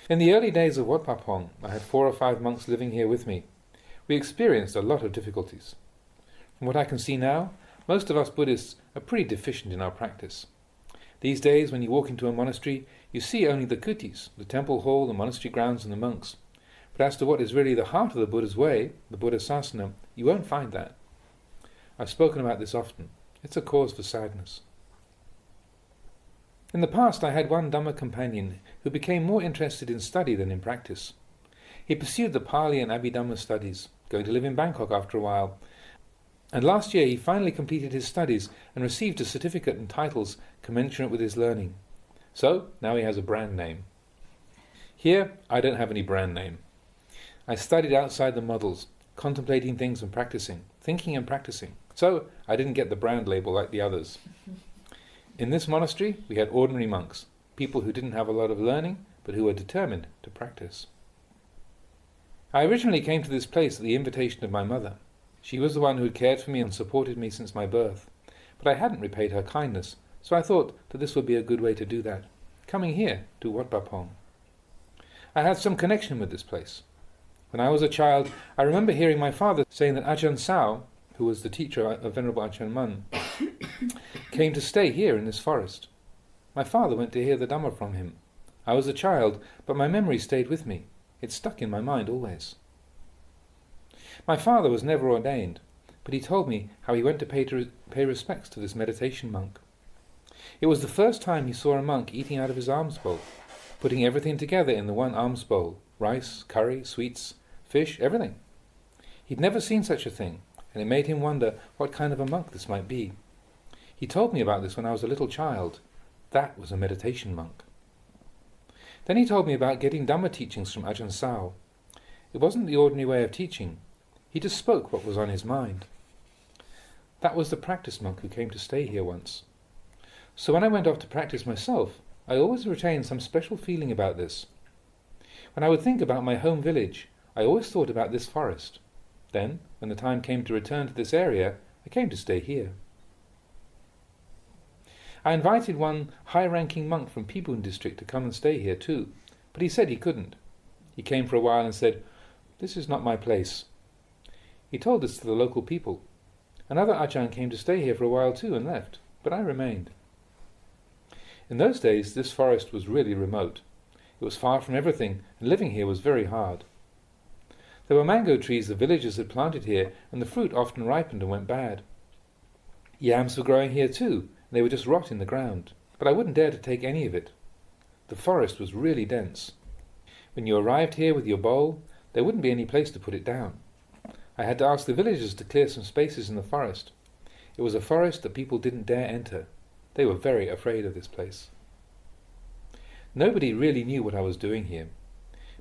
In the early days of Wat Pah Pong, I had 4 or 5 monks living here with me. We experienced a lot of difficulties. From what I can see now, most of us Buddhists are pretty deficient in our practice. These days, when you walk into a monastery, you see only the kutis, the temple hall, the monastery grounds and the monks. But as to what is really the heart of the Buddha's way, the Buddha sasana, you won't find that. I've spoken about this often. It's a cause for sadness. In the past I had one Dhamma companion who became more interested in study than in practice. He pursued the Pali and Abhidhamma studies, going to live in Bangkok after a while, and last year he finally completed his studies and received a certificate and titles commensurate with his learning. So now he has a brand name. Here I don't have any brand name. I studied outside the models, contemplating things and practicing, thinking and practicing. So I didn't get the brand label like the others. In this monastery we had ordinary monks, people who didn't have a lot of learning but who were determined to practice. I originally came to this place at the invitation of my mother. She was the one who had cared for me and supported me since my birth, but I hadn't repaid her kindness, so I thought that this would be a good way to do that, coming here to Wat Pah Pong. I had some connection with this place. When I was a child, I remember hearing my father saying that Ajahn Chah, who was the teacher of Venerable Ajahn Mun, came to stay here in this forest. My father went to hear the Dhamma from him. I was a child, but my memory stayed with me. It stuck in my mind always. My father was never ordained, but he told me how he went to pay respects to this meditation monk. It was the first time he saw a monk eating out of his alms bowl, putting everything together in the one alms bowl, rice, curry, sweets, fish, everything. He'd never seen such a thing, and it made him wonder what kind of a monk this might be. He told me about this when I was a little child. That was a meditation monk. Then he told me about getting Dhamma teachings from Ajahn Chah. It wasn't the ordinary way of teaching. He just spoke what was on his mind. That was the practice monk who came to stay here once. So when I went off to practice myself, I always retained some special feeling about this. When I would think about my home village, I always thought about this forest. Then, when the time came to return to this area, I came to stay here. I invited one high-ranking monk from Pibun district to come and stay here too, but he said he couldn't. He came for a while and said, "This is not my place." He told this to the local people. Another Ajahn came to stay here for a while too and left, but I remained. In those days this forest was really remote. It was far from everything, and living here was very hard. There were mango trees the villagers had planted here, and the fruit often ripened and went bad. Yams were growing here too, and they would just rot in the ground, but I wouldn't dare to take any of it. The forest was really dense. When you arrived here with your bowl, there wouldn't be any place to put it down. I had to ask the villagers to clear some spaces in the forest. It was a forest that people didn't dare enter. They were very afraid of this place. Nobody really knew what I was doing here.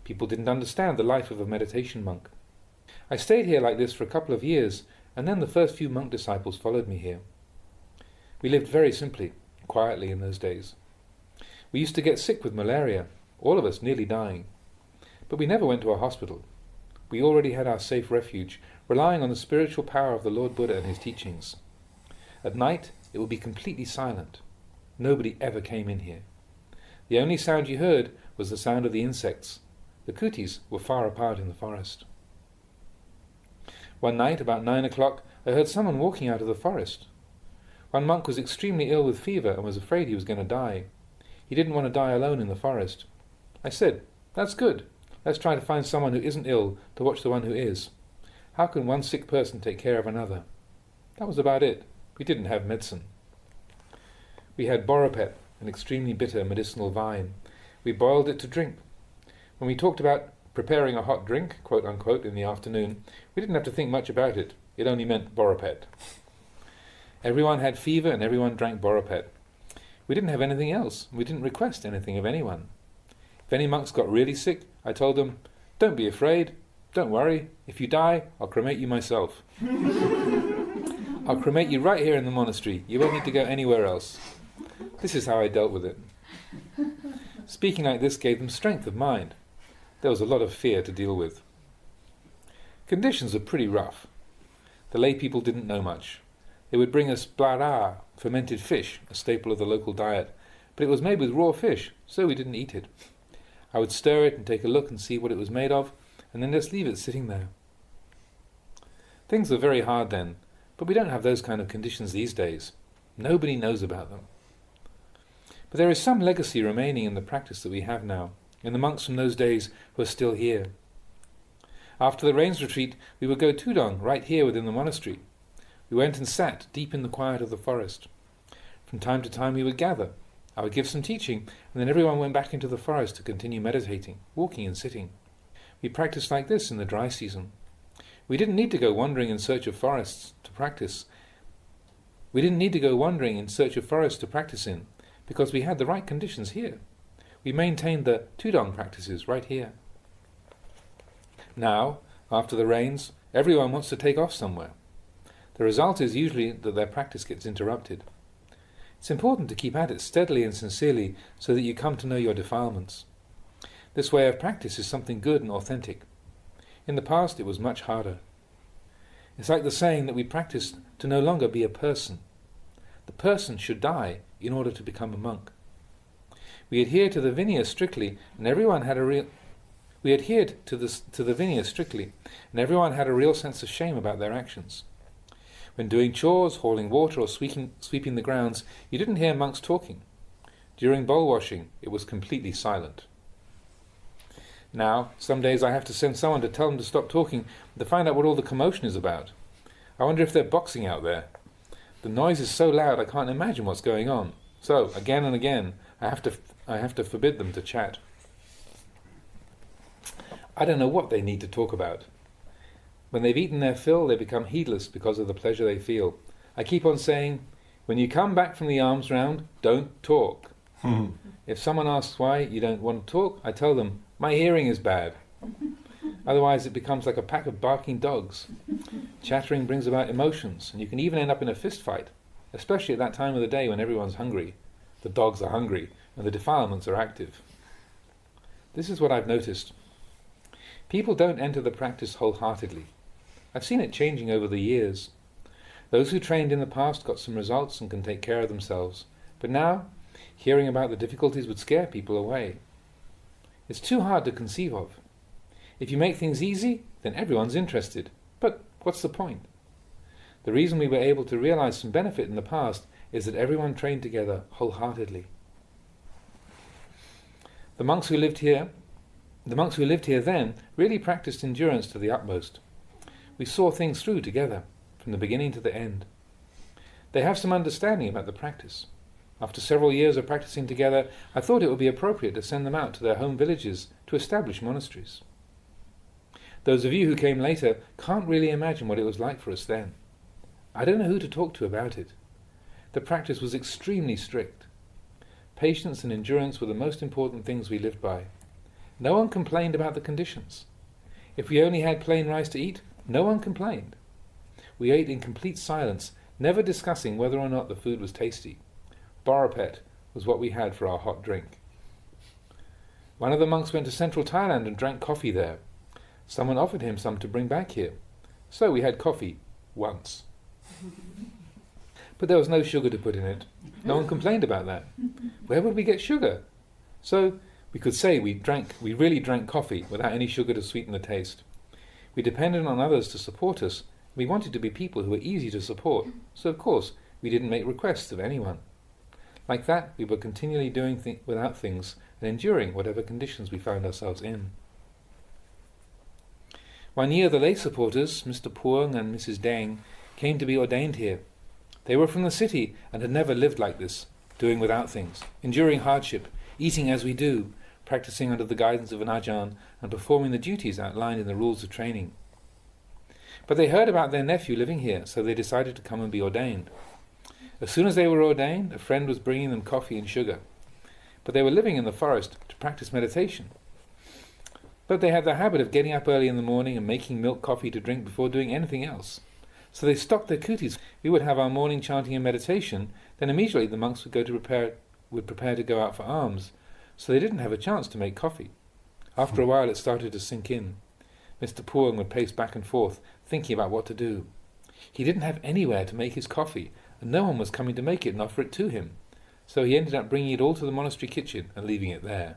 People didn't understand the life of a meditation monk. I stayed here like this for a couple of years, and then the first few monk disciples followed me here. We lived very simply, quietly in those days. We used to get sick with malaria, all of us nearly dying. But we never went to a hospital. We already had our safe refuge, relying on the spiritual power of the Lord Buddha and his teachings. At night it would be completely silent. Nobody ever came in here. The only sound you heard was the sound of the insects. The kutis were far apart in the forest. One night, about 9 o'clock, I heard someone walking out of the forest. One monk was extremely ill with fever and was afraid he was going to die. He didn't want to die alone in the forest. I said, "That's good. Let's try to find someone who isn't ill to watch the one who is. How can one sick person take care of another?" That was about it. We didn't have medicine. We had boropet, an extremely bitter medicinal vine. We boiled it to drink. When we talked about preparing a hot drink, quote unquote, in the afternoon, we didn't have to think much about it. It only meant boropet. Everyone had fever and everyone drank boropet. We didn't have anything else. We didn't request anything of anyone. If any monks got really sick, I told them, "Don't be afraid. Don't worry. If you die, I'll cremate you myself." I'll cremate you right here in the monastery. You won't need to go anywhere else. This is how I dealt with it. Speaking like this gave them strength of mind. There was a lot of fear to deal with. Conditions were pretty rough. The lay people didn't know much. They would bring us blara, fermented fish, a staple of the local diet, but it was made with raw fish, so we didn't eat it. I would stir it and take a look and see what it was made of, and then just leave it sitting there. Things were very hard then, but we don't have those kind of conditions these days. Nobody knows about them. But there is some legacy remaining in the practice that we have now, in the monks from those days who are still here. After the rains retreat, we would go tudong right here within the monastery. We went and sat deep in the quiet of the forest. From time to time we would gather. I would give some teaching, and then everyone went back into the forest to continue meditating, walking and sitting. We practiced like this in the dry season. We didn't need to go wandering in search of forests to practice. In, because we had the right conditions here. We maintained the tudong practices right here. Now, after the rains, everyone wants to take off somewhere. The result is usually that their practice gets interrupted. It's important to keep at it steadily and sincerely so that you come to know your defilements. This way of practice is something good and authentic. In the past it was much harder. It's like the saying that we practice to no longer be a person. The person should die in order to become a monk. We adhered to the Vinaya strictly, and everyone had a real sense of shame about their actions. When doing chores, hauling water, or sweeping the grounds, you didn't hear monks talking. During bowl washing, it was completely silent. Now, some days I have to send someone to tell them to stop talking and to find out what all the commotion is about. I wonder if they're boxing out there. The noise is so loud I can't imagine what's going on. So, again and again, I have to forbid them to chat. I don't know what they need to talk about. When they've eaten their fill, they become heedless because of the pleasure they feel. I keep on saying, when you come back from the alms round, don't talk. If someone asks why you don't want to talk, I tell them, my hearing is bad. Otherwise it becomes like a pack of barking dogs. Chattering brings about emotions, and you can even end up in a fist fight, especially at that time of the day when everyone's hungry. The dogs are hungry, and the defilements are active. This is what I've noticed. People don't enter the practice wholeheartedly. I've seen it changing over the years. Those who trained in the past got some results and can take care of themselves. But now, hearing about the difficulties would scare people away. It's too hard to conceive of. If you make things easy, then everyone's interested. But what's the point? The reason we were able to realize some benefit in the past is that everyone trained together wholeheartedly. The monks who lived here then really practiced endurance to the utmost. We saw things through together, from the beginning to the end. They have some understanding about the practice. After several years of practicing together, I thought it would be appropriate to send them out to their home villages to establish monasteries. Those of you who came later can't really imagine what it was like for us then. I don't know who to talk to about it. The practice was extremely strict. Patience and endurance were the most important things we lived by. No one complained about the conditions. If we only had plain rice to eat, no one complained. We ate in complete silence, never discussing whether or not the food was tasty. Borapet was what we had for our hot drink. One of the monks went to central Thailand and drank coffee there. Someone offered him some to bring back here. So we had coffee once. But there was no sugar to put in it. No one complained about that. Where would we get sugar? So we could say we really drank coffee without any sugar to sweeten the taste. We depended on others to support us. We wanted to be people who were easy to support, so of course we didn't make requests of anyone. Like that, we were continually doing without things and enduring whatever conditions we found ourselves in. One year the lay supporters, Mr. Puong and Mrs. Deng, came to be ordained here. They were from the city and had never lived like this, doing without things, enduring hardship, eating as we do, practicing under the guidance of an Ajahn and performing the duties outlined in the rules of training. But they heard about their nephew living here, so they decided to come and be ordained. As soon as they were ordained, a friend was bringing them coffee and sugar. But they were living in the forest to practice meditation. But they had the habit of getting up early in the morning and making milk coffee to drink before doing anything else. So they stocked their kutis. We would have our morning chanting and meditation, then immediately the monks would prepare to go out for alms, so they didn't have a chance to make coffee. After a while it started to sink in. Mr. Puong would pace back and forth, thinking about what to do. He didn't have anywhere to make his coffee, and no one was coming to make it and offer it to him. So he ended up bringing it all to the monastery kitchen and leaving it there.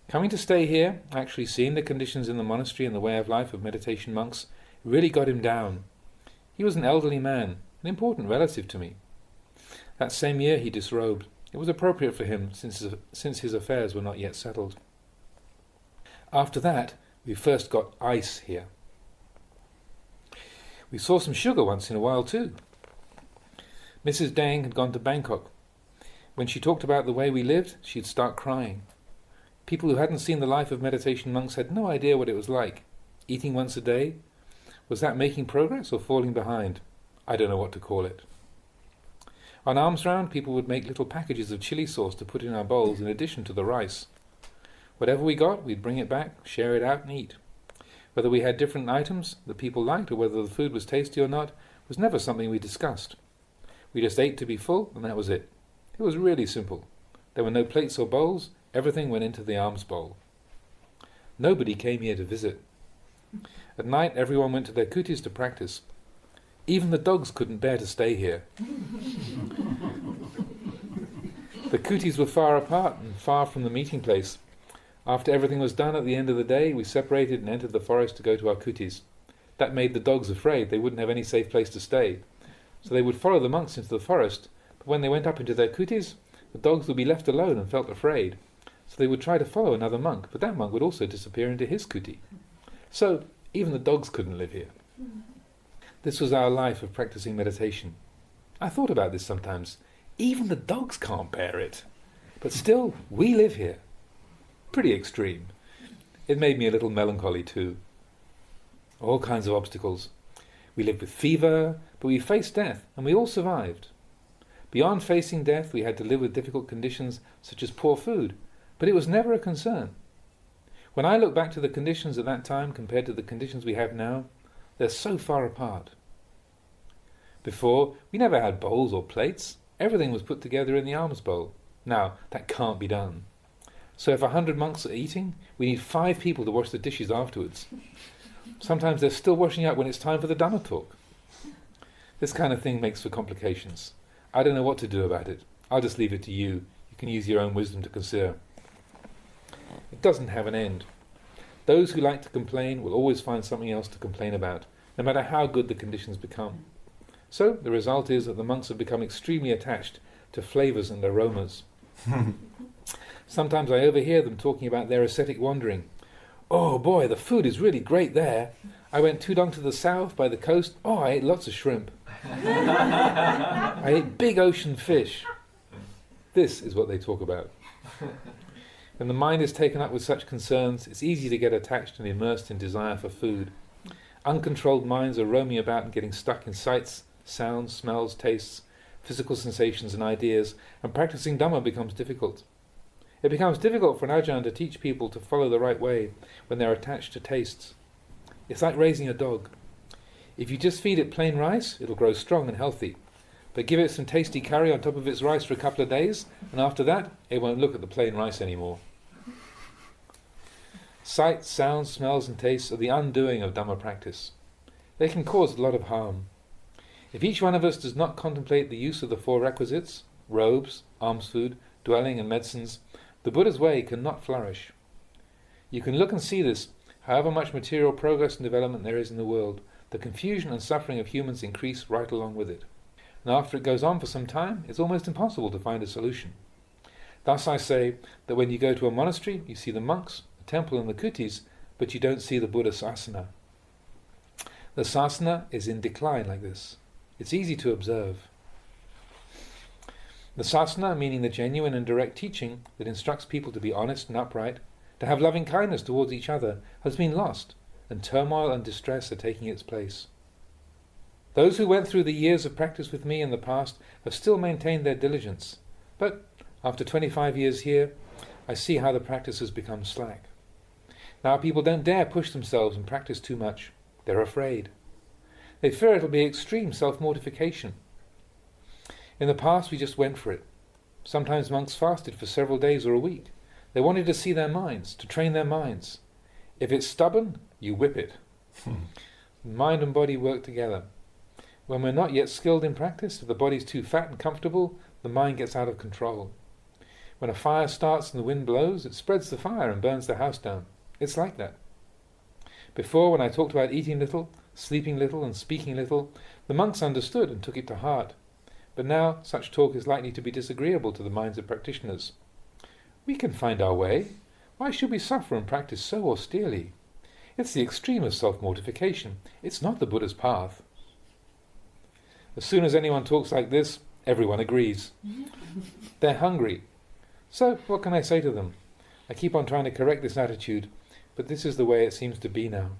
Coming to stay here, actually seeing the conditions in the monastery and the way of life of meditation monks, really got him down. He was an elderly man, an important relative to me. That same year he disrobed. It was appropriate for him, since his affairs were not yet settled. After that, we first got ice here. We saw some sugar once in a while too. Mrs. Deng had gone to Bangkok. When she talked about the way we lived, she'd start crying. People who hadn't seen the life of meditation monks had no idea what it was like. Eating once a day? Was that making progress or falling behind? I don't know what to call it. On alms round, people would make little packages of chili sauce to put in our bowls in addition to the rice. Whatever we got, we'd bring it back, share it out and eat. Whether we had different items that people liked or whether the food was tasty or not was never something we discussed. We just ate to be full and that was it. It was really simple. There were no plates or bowls. Everything went into the alms bowl. Nobody came here to visit. At night, everyone went to their kutis to practice. Even the dogs couldn't bear to stay here. The kutis were far apart and far from the meeting place. After everything was done at the end of the day, we separated and entered the forest to go to our kutis. That made the dogs afraid. They wouldn't have any safe place to stay. So they would follow the monks into the forest, but when they went up into their kutis, the dogs would be left alone and felt afraid. So they would try to follow another monk, but that monk would also disappear into his kuti. So even the dogs couldn't live here. This was our life of practicing meditation. I thought about this sometimes. Even the dogs can't bear it. But still, we live here. Pretty extreme. It made me a little melancholy too. All kinds of obstacles. We lived with fever, but we faced death, and we all survived. Beyond facing death, we had to live with difficult conditions such as poor food, but it was never a concern. When I look back to the conditions at that time compared to the conditions we have now, they're so far apart. Before, we never had bowls or plates. Everything was put together in the alms bowl. Now, that can't be done. So if 100 monks are eating, we need 5 people to wash the dishes afterwards. Sometimes they're still washing up when it's time for the dhamma talk. This kind of thing makes for complications. I don't know what to do about it. I'll just leave it to you. You can use your own wisdom to consider. It doesn't have an end. Those who like to complain will always find something else to complain about, no matter how good the conditions become. So the result is that the monks have become extremely attached to flavours and aromas. Sometimes I overhear them talking about their ascetic wandering. Oh boy, the food is really great there. I went too long to the south by the coast. Oh, I ate lots of shrimp. I ate big ocean fish. This is what they talk about. When the mind is taken up with such concerns, it's easy to get attached and immersed in desire for food. Uncontrolled minds are roaming about and getting stuck in sights, sounds, smells, tastes, physical sensations and ideas, and practicing Dhamma becomes difficult. It becomes difficult for an Ajahn to teach people to follow the right way when they're attached to tastes. It's like raising a dog. If you just feed it plain rice, it'll grow strong and healthy. But give it some tasty curry on top of its rice for a couple of days, and after that, it won't look at the plain rice anymore. Sights, sounds, smells and tastes are the undoing of Dhamma practice. They can cause a lot of harm. If each one of us does not contemplate the use of the 4 requisites, robes, alms food, dwelling and medicines, the Buddha's way cannot flourish. You can look and see this. However much material progress and development there is in the world, the confusion and suffering of humans increase right along with it. And after it goes on for some time, it's almost impossible to find a solution. Thus I say that when you go to a monastery, you see the monks, the temple and the kutis, but you don't see the Buddha sasana. The sasana is in decline like this. It's easy to observe. The sasana, meaning the genuine and direct teaching that instructs people to be honest and upright, to have loving kindness towards each other, has been lost, and turmoil and distress are taking its place. Those who went through the years of practice with me in the past have still maintained their diligence, but after 25 years here, I see how the practice has become slack. Now people don't dare push themselves and practice too much. They're afraid. They fear it'll be extreme self-mortification. In the past we just went for it. Sometimes monks fasted for several days or a week. They wanted to see their minds, to train their minds. If it's stubborn, you whip it. Mind and body work together. When we're not yet skilled in practice, if the body's too fat and comfortable, the mind gets out of control. When a fire starts and the wind blows, it spreads the fire and burns the house down. It's like that. Before, when I talked about eating little, sleeping little and speaking little, the monks understood and took it to heart. But now such talk is likely to be disagreeable to the minds of practitioners. We can find our way. Why should we suffer and practice so austerely? It's the extreme of self-mortification. It's not the Buddha's path. As soon as anyone talks like this, everyone agrees. They're hungry. So, what can I say to them? I keep on trying to correct this attitude, but this is the way it seems to be now.